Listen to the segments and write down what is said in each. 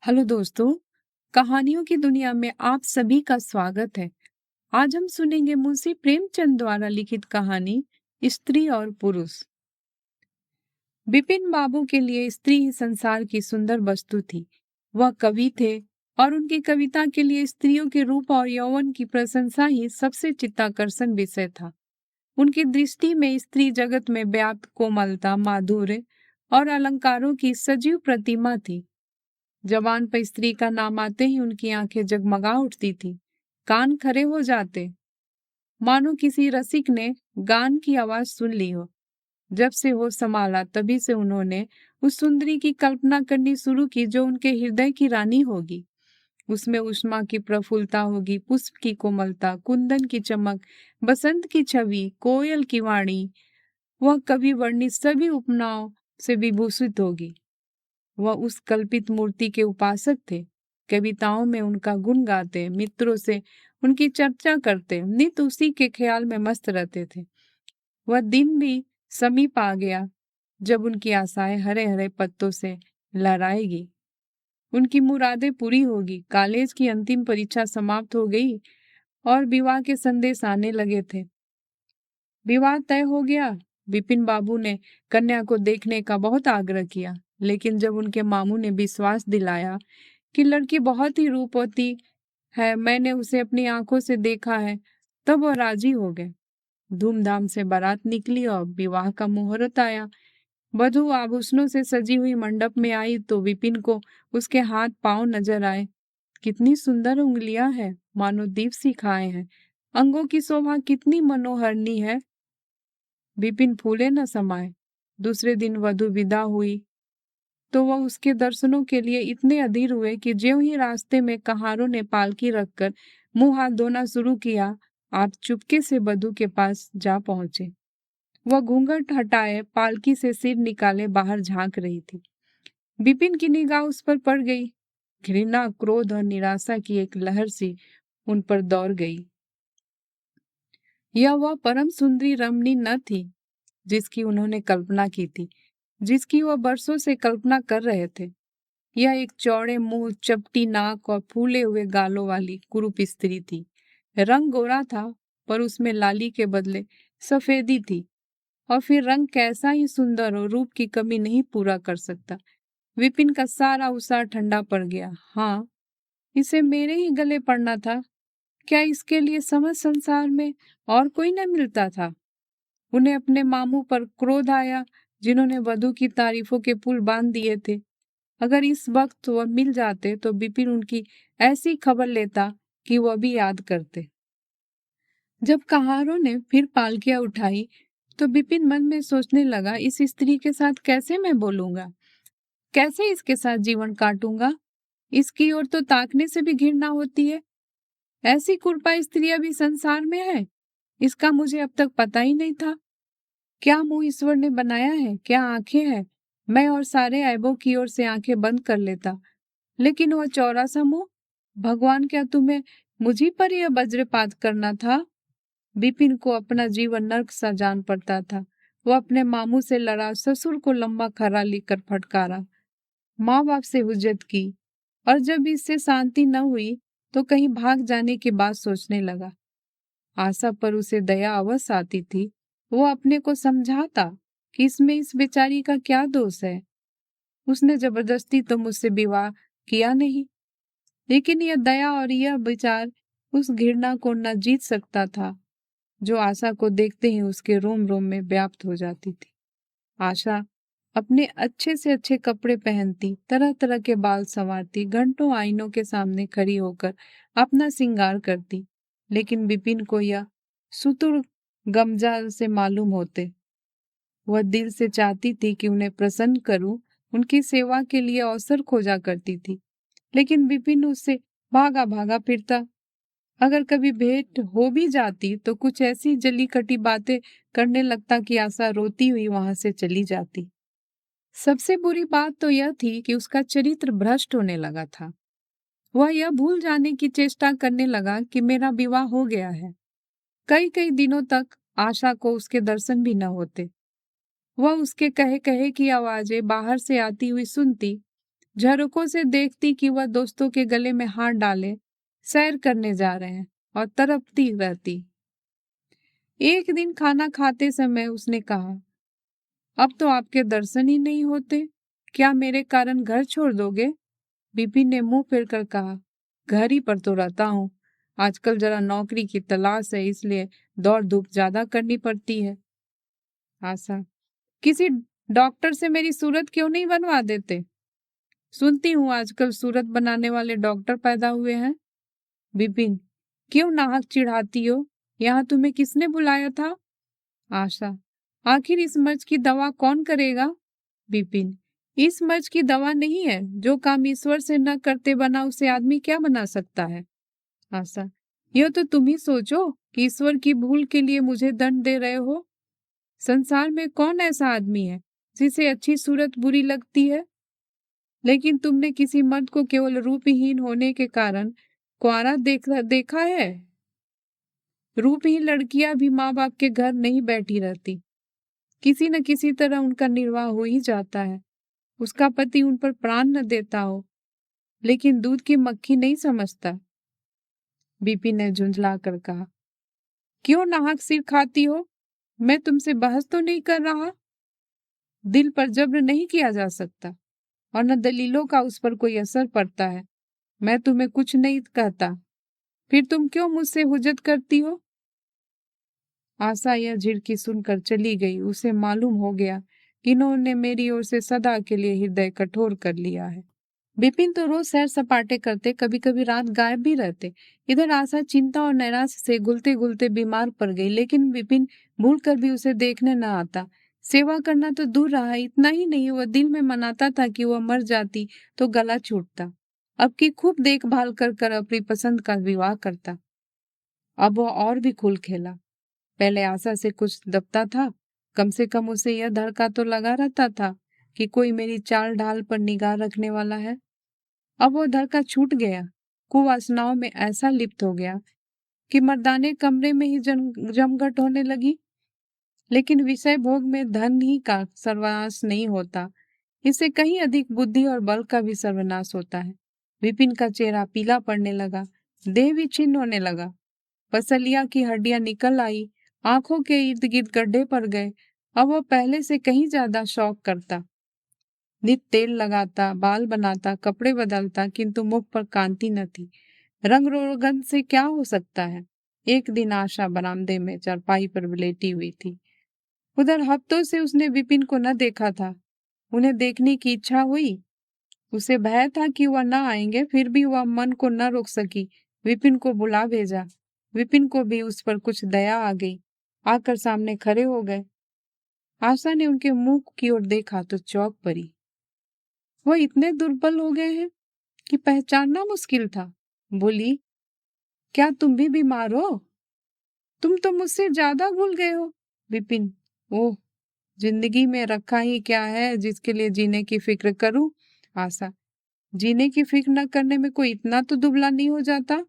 Hello दोस्तों, कहानियों की दुनिया में आप सभी का स्वागत है। आज हम सुनेंगे मुंशी प्रेमचंद द्वारा लिखित कहानी स्त्री और पुरुष। बिपिन बाबू के लिए स्त्री ही संसार की सुंदर वस्तु थी। वह कवि थे और उनकी कविता के लिए स्त्रियों के रूप और यौवन की प्रशंसा ही सबसे चित्ताकर्षण विषय था। उनकी दृष्टि में स्त्री जगत में व्याप्त कोमलता, माधुर्य और अलंकारों की सजीव प्रतिमा थी। जवान पर स्त्री का नाम आते ही उनकी आंखें जगमगा उठती थी, कान खड़े हो जाते, मानो किसी रसिक ने गान की आवाज सुन ली हो। जब से होश संभाला तभी से उन्होंने उस सुंदरी की कल्पना करनी शुरू की जो उनके हृदय की रानी होगी। उसमें उष्मा की प्रफुल्लता होगी, पुष्प की कोमलता, कुंदन की चमक, बसंत की छवि, कोयल की वाणी। वह कवि वर्णित सभी उपमाओं से विभूषित होगी। वह उस कल्पित मूर्ति के उपासक थे। कविताओं में उनका गुण गाते, मित्रों से उनकी चर्चा करते, नित उसी के ख्याल में मस्त रहते थे। वह दिन भी समीप आ गया जब उनकी आशाएं हरे हरे पत्तों से लहराएगी। उनकी मुरादें पूरी होगी। कॉलेज की अंतिम परीक्षा समाप्त हो गई और विवाह के संदेश आने लगे थे। विवाह तय हो गया। विपिन बाबू ने कन्या को देखने का बहुत आग्रह किया, लेकिन जब उनके मामू ने विश्वास दिलाया कि लड़की बहुत ही रूपवती है, मैंने उसे अपनी आंखों से देखा है, तब वह राजी हो गए। धूमधाम से बारात निकली और विवाह का मुहूर्त आया। वधू आभूषणों से सजी हुई मंडप में आई तो विपिन को उसके हाथ पांव नजर आए। कितनी सुंदर उंगलियां हैं, मानो दीप सी खाए हैं। अंगों की शोभा कितनी मनोहरणी है। विपिन फूले न समाये। दूसरे दिन वधू विदा हुई तो वह उसके दर्शनों के लिए इतने अधीर हुए कि ज्यों ही रास्ते में कहारों ने पालकी रखकर मुंह हाथ धोना शुरू किया, आप चुपके से वधू के पास जा पहुंचे। वह घूंघट हटाए पालकी से सिर निकाले बाहर झांक रही थी। विपिन की निगाह उस पर पड़ गई। घृणा, क्रोध और निराशा की एक लहर सी उन पर दौड़ गई। यह वह परम सुंदरी रमणी न थी जिसकी उन्होंने कल्पना की थी, जिसकी वह बरसों से कल्पना कर रहे थे। यह एक चौड़े मुंह, चपटी नाक और फूले हुए गालों वाली कुरूप स्त्री थी। रंग गोरा था, पर उसमें लाली के बदले सफेदी थी। और फिर रंग कैसा ही सुंदर हो, रूप की कमी नहीं पूरा कर सकता। विपिन का सारा उत्साह ठंडा पड़ गया। हाँ, इसे मेरे ही गले पड़ना था। क्या इसके लिए समस्त संसार में और कोई न मिलता था? उन्हें अपने मामू पर क्रोध आया, जिन्होंने वधू की तारीफों के पुल बांध दिए थे। अगर इस वक्त वह मिल जाते तो विपिन उनकी ऐसी खबर लेता कि वह भी याद करते। जब कहारों ने फिर पालकियां उठाई तो विपिन मन में सोचने लगा, इस स्त्री के साथ कैसे मैं बोलूंगा, कैसे इसके साथ जीवन काटूंगा। इसकी ओर तो ताकने से भी घृणा होती है। ऐसी कुर्पा स्त्रियां भी संसार में है, इसका मुझे अब तक पता ही नहीं था। क्या मुंह ईश्वर ने बनाया है, क्या आंखें हैं। मैं और सारे ऐबों की ओर से आंखें बंद कर लेता, लेकिन वह चौड़ा सा मुंह। भगवान, क्या तुम्हें मुझी पर यह वज्रपात करना था? विपिन को अपना जीवन नर्क सा जान पड़ता था। वह अपने मामू से लड़ा, ससुर को लंबा खरा लिखकर फटकारा, माँ बाप से हुज्जत की, और जब इससे शांति न हुई तो कहीं भाग जाने की बात सोचने लगा। आशा पर उसे दया अवश्य आती थी। वो अपने को समझाता कि इसमें इस बेचारी का क्या दोष है। उसने जबरदस्ती तो मुझसे विवाह किया नहीं, लेकिन यह दया और यह विचार उस घृणा को न जीत सकता था जो आशा को देखते ही उसके रोम रोम में व्याप्त हो जाती थी। आशा अपने अच्छे से अच्छे कपड़े पहनती, तरह तरह के बाल संवारती, घंटों आईनों के सामने खड़ी होकर अपना श्रृंगार करती, लेकिन विपिन को यह सुतुर गमजा से मालूम होते। वह दिल से चाहती थी कि उन्हें प्रसन्न करूं, उनकी सेवा के लिए अवसर खोजा करती थी, लेकिन विपिन उससे भागा भागा फिरता। अगर कभी भेंट हो भी जाती तो कुछ ऐसी जली कटी बातें करने लगता कि आशा रोती हुई वहां से चली जाती। सबसे बुरी बात तो यह थी कि उसका चरित्र भ्रष्ट होने लगा था। वह यह भूल जाने की चेष्टा करने लगा कि मेरा विवाह हो गया है। कई कई दिनों तक आशा को उसके दर्शन भी न होते। वह उसके कहे कहे की आवाजें बाहर से आती हुई सुनती, झरोकों से देखती कि वह दोस्तों के गले में हाथ डाले सैर करने जा रहे हैं और तड़पती रहती। एक दिन खाना खाते समय उसने कहा, अब तो आपके दर्शन ही नहीं होते, क्या मेरे कारण घर छोड़ दोगे? विपिन ने मुंह फेर कर कहा, घर ही पर तो रहता हूँ, आजकल जरा नौकरी की तलाश है, इसलिए दौड़ धूप ज्यादा करनी पड़ती है। आशा, किसी डॉक्टर से मेरी सूरत क्यों नहीं बनवा देते? सुनती हूँ आजकल सूरत बनाने वाले डॉक्टर पैदा हुए हैं। विपिन, क्यों नाहक चिढ़ाती हो? यहाँ तुम्हें किसने बुलाया था? आशा, आखिर इस मर्ज की दवा कौन करेगा? विपिन, इस मर्ज की दवा नहीं है, जो काम ईश्वर से न करते बना उसे आदमी क्या बना सकता है? आशा, यह तो तुम ही सोचो कि ईश्वर की भूल के लिए मुझे दंड दे रहे हो। संसार में कौन ऐसा आदमी है जिसे अच्छी सूरत बुरी लगती है? लेकिन तुमने किसी मर्द को केवल रूपहीन होने के कारण कुंवारा देखा है? रूपहीन लड़कियां भी माँ बाप के घर नहीं बैठी रहती, किसी न किसी तरह उनका निर्वाह हो ही जाता है। उसका पति उन पर प्राण न देता हो, लेकिन दूध की मक्खी नहीं समझता। बीपी ने झुंझला कर कहा, क्यों नाहक सिर खाती हो? मैं तुमसे बहस तो नहीं कर रहा। दिल पर जब्र नहीं किया जा सकता और न दलीलों का उस पर कोई असर पड़ता है। मैं तुम्हें कुछ नहीं कहता, फिर तुम क्यों मुझसे हुज्जत करती हो? आशा यह झिड़की सुनकर चली गई। उसे मालूम हो गया कि इन्होंने मेरी ओर से सदा के लिए हृदय कठोर कर लिया है। विपिन तो रोज सैर सपाटे करते, कभी कभी रात गायब भी रहते। इधर आशा चिंता और नैराश्य से घुलते घुलते बीमार पड़ गई, लेकिन विपिन भूल कर भी उसे देखने न आता। सेवा करना तो दूर रहा, इतना ही नहीं, वह दिल में मनाता था कि वह मर जाती तो गला छूटता, अब की खूब देखभाल कर कर अपनी पसंद का विवाह करता। अब वह और भी खुल खेला। पहले आशा से कुछ दबता था, कम से कम उसे यह धड़का तो लगा रहता था कि कोई मेरी चाल ढाल पर निगाह रखने वाला है। अब वो धड़का छूट गया, कुवासनाओं में ऐसा लिप्त हो गया कि मर्दाने कमरे में ही जमघट होने लगी। लेकिन विषय भोग में धन ही का सर्वनाश नहीं होता, इससे कहीं अधिक बुद्धि और बल का भी सर्वनाश होता है। विपिन का चेहरा पीला पड़ने लगा, देह भी छिन्न होने लगा, पसलिया की हड्डियां निकल आई, आंखों के इर्द गिर्द गड्ढे पड़ गए। अब वह पहले से कहीं ज्यादा शौक करता, नित तेल लगाता, बाल बनाता, कपड़े बदलता, किंतु मुख पर कांति न थी। रंग रोगन से क्या हो सकता है? एक दिन आशा बरामदे में चारपाई पर लेटी हुई थी। उधर हफ्तों से उसने विपिन को न देखा था। उन्हें देखने की इच्छा हुई। उसे भय था कि वह न आएंगे, फिर भी वह मन को न रोक सकी, विपिन को बुला भेजा। विपिन को भी उस पर कुछ दया आ गई, आकर सामने खड़े हो गए। आशा ने उनके मुंह की ओर देखा तो चौंक पड़ी। वह इतने दुर्बल हो गए हैं कि पहचानना मुश्किल था। बोली, क्या तुम भी बीमार हो? तुम तो मुझसे ज्यादा भूल गए हो। विपिन, ओह, जिंदगी में रखा ही क्या है जिसके लिए जीने की फिक्र करूं? आशा, जीने की फिक्र न करने में कोई इतना तो दुबला नहीं हो जाता।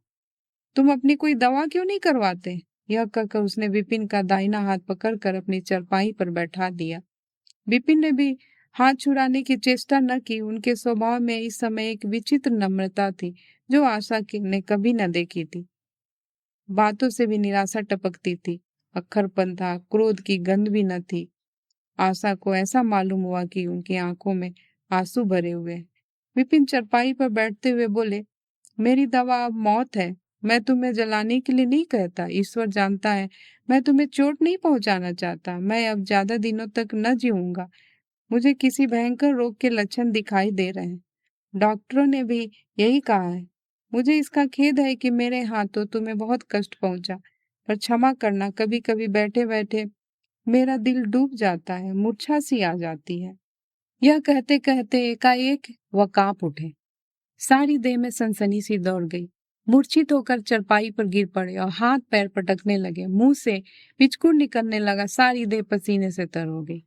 तुम अपनी कोई दवा क्यों नहीं करवाते? यह कहकर उसने विपिन का दाहिना हाथ पकड़कर अपनी चरपाई पर बैठा दिया। विपिन ने भी हाथ छुड़ाने की चेष्टा न की। उनके स्वभाव में इस समय एक विचित्र नम्रता थी जो आशा ने कभी न देखी थी। बातों से भी निराशा टपकती थी, अक्खरपन था, क्रोध की गंध भी न थी। आशा को ऐसा मालूम हुआ कि उनकी आंखों में आंसू भरे हुए हैं। विपिन चरपाई पर बैठते हुए बोले, मेरी दवा अब मौत है। मैं तुम्हें जलाने के लिए नहीं कहता, ईश्वर जानता है मैं तुम्हें चोट नहीं पहुंचाना चाहता। मैं अब ज्यादा दिनों तक न जीऊंगा। मुझे किसी भयंकर रोग के लक्षण दिखाई दे रहे हैं, डॉक्टरों ने भी यही कहा है। मुझे इसका खेद है कि मेरे हाथों तुम्हें बहुत कष्ट पहुंचा, पर क्षमा करना, कभी कभी बैठे बैठे मेरा दिल डूब जाता है, मूर्छा सी आ जाती है। यह कहते कहते एकाएक वह कांप उठे, सारी देह में सनसनी सी दौड़ गई, मूर्छित होकर चरपाई पर गिर पड़े और हाथ पैर पटकने लगे, मुंह से पिचकुर निकलने लगा, सारी देह पसीने से तर हो गई।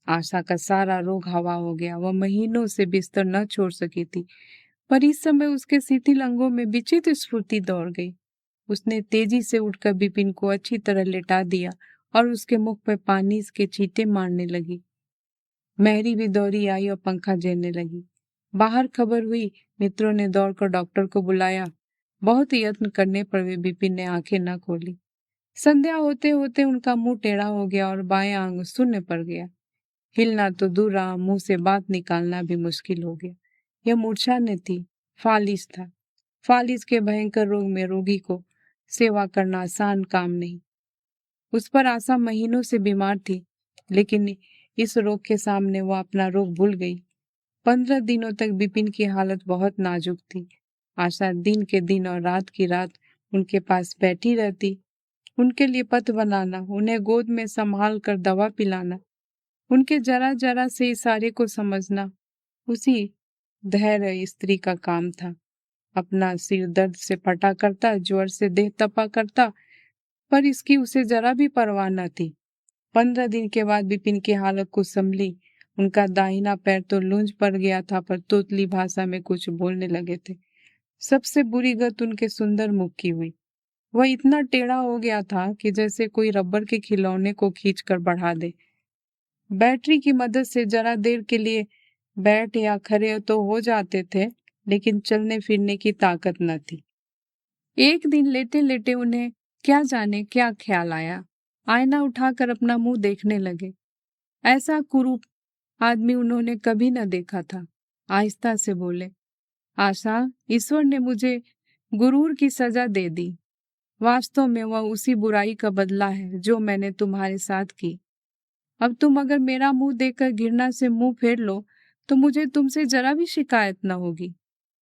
आशा का सारा रोग हवा हो गया। वह महीनों से बिस्तर न छोड़ सकी थी, पर इस समय उसके शिथिल अंगों में विचित्र स्फूर्ति दौड़ गई। उसने तेजी से उठकर विपिन को अच्छी तरह लेटा दिया और उसके मुख पर पानी के छींटे मारने लगी। मैरी भी दौड़ी आई और पंखा झेलने लगी। बाहर खबर हुई, मित्रों ने दौड़कर डॉक्टर को बुलाया। बहुत यत्न करने पर भी विपिन ने आंखें न खोली। संध्या होते होते उनका मुंह टेढ़ा हो गया और बायां अंग शून्य पड़ गया। हिलना तो दूर रहा, मुंह से बात निकालना भी मुश्किल हो गया। यह मूर्छा न थी, फालिस था। फालिस के भयंकर रोग में रोगी को सेवा करना आसान काम नहीं। उस पर आशा महीनों से बीमार थी, लेकिन इस रोग के सामने वह अपना रोग भूल गई। 15 दिनों तक विपिन की हालत बहुत नाजुक थी। आशा दिन के दिन और रात की रात उनके पास बैठी रहती, उनके लिए पथ बनाना, उन्हें गोद में संभाल कर दवा पिलाना, उनके जरा जरा से इशारे को समझना उसी धैर्य स्त्री का काम था। अपना सिर दर्द से फटा करता, ज्वर से देह तपा करता, पर इसकी उसे जरा भी परवाह न थी। 15 दिन के बाद विपिन की हालत को संभली। उनका दाहिना पैर तो लूंज पड़ गया था, पर तोतली भाषा में कुछ बोलने लगे थे। सबसे बुरी गत उनके सुंदर मुख की हुई। वह इतना टेढ़ा हो गया था कि जैसे कोई रबर के खिलौने को खींचकर बढ़ा दे। बैटरी की मदद से जरा देर के लिए बैठ या खड़े तो हो जाते थे, लेकिन चलने फिरने की ताकत न थी। एक दिन लेटे लेटे उन्हें क्या जाने क्या ख्याल आया। आईना उठाकर अपना मुंह देखने लगे। ऐसा कुरूप आदमी उन्होंने कभी न देखा था। आहिस्ता से बोले, आशा, ईश्वर ने मुझे गुरूर की सजा दे दी। वास्तव में वह उसी बुराई का बदला है जो मैंने तुम्हारे साथ की। अब तुम अगर मेरा मुंह देखकर घृणा से मुंह फेर लो तो मुझे तुमसे जरा भी शिकायत न होगी।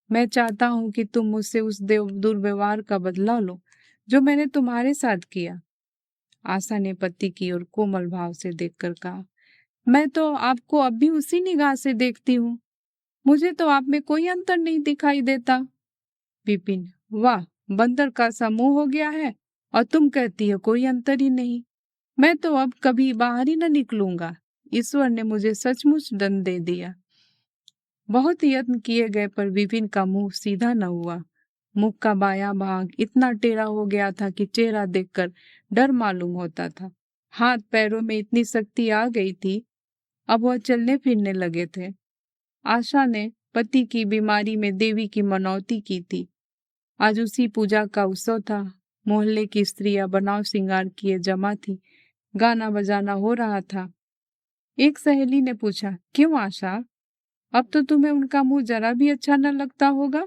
मैं चाहता हूं कि तुम मुझसे उस दुर्व्यवहार का बदला लो जो मैंने तुम्हारे साथ किया। आशा ने पति की ओर कोमल भाव से देखकर कहा, मैं तो आपको अब भी उसी निगाह से देखती हूँ। मुझे तो आप में कोई अंतर नहीं दिखाई देता। विपिन, वाह, बंदर का सा मुंह हो गया है और तुम कहती हो कोई अंतर ही नहीं। मैं तो अब कभी बाहर ही न निकलूंगा। ईश्वर ने मुझे सचमुच दंड दे दिया। बहुत यत्न किए गए पर विपिन का मुंह सीधा न हुआ। मुख का बायां भाग इतना टेढ़ा हो गया था कि चेहरा देखकर डर मालूम होता था। हाथ पैरों में इतनी शक्ति आ गई थी, अब वह चलने फिरने लगे थे। आशा ने पति की बीमारी में देवी की मनौती की थी। आज उसी पूजा का उत्सव था। मोहल्ले की स्त्रियां बनाव श्रृंगार किए जमा थी। गाना बजाना हो रहा था। एक सहेली ने पूछा, क्यों आशा, अब तो तुम्हें उनका मुंह जरा भी अच्छा न लगता होगा?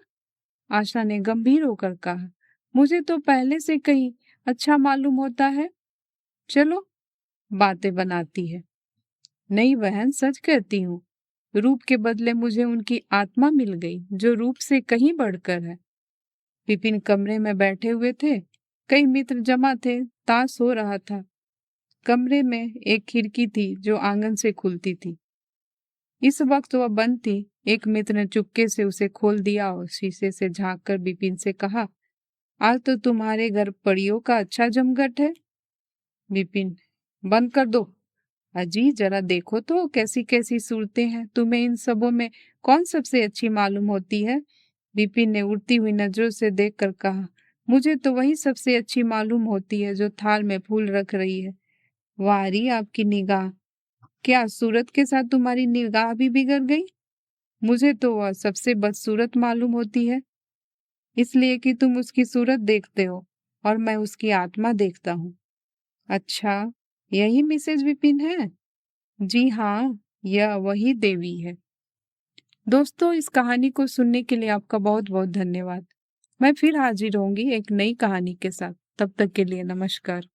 आशा ने गंभीर होकर कहा, मुझे तो पहले से कहीं अच्छा मालूम होता है। चलो, बातें बनाती है। नहीं बहन, सच कहती हूँ। रूप के बदले मुझे उनकी आत्मा मिल गई, जो रूप से कहीं बढ़कर है। विपिन कमरे में बैठे हुए थे। कई मित्र जमा थे। ताश हो रहा था। कमरे में एक खिड़की थी जो आंगन से खुलती थी। इस वक्त वह बंद थी। एक मित्र ने चुपके से उसे खोल दिया और शीशे से झांककर विपिन से कहा, आज तो तुम्हारे घर परियों का अच्छा जमघट है। विपिन, बंद कर दो। अजी, जरा देखो तो कैसी कैसी सूरतें हैं। तुम्हें इन सबों में कौन सबसे अच्छी मालूम होती है? विपिन ने उड़ती हुई नजरों से देखकर कहा, मुझे तो वही सबसे अच्छी मालूम होती है जो थाल में फूल रख रही है। वारी आपकी निगाह! क्या सूरत के साथ तुम्हारी निगाह भी बिगड़ गई? मुझे तो वह सबसे बदसूरत मालूम होती है, इसलिए कि तुम उसकी सूरत देखते हो और मैं उसकी आत्मा देखता हूँ। अच्छा, यही मिसेज विपिन है? जी हाँ, यह वही देवी है। दोस्तों, इस कहानी को सुनने के लिए आपका बहुत बहुत धन्यवाद। मैं फिर हाजिर होंगी एक नई कहानी के साथ। तब तक के लिए नमस्कार।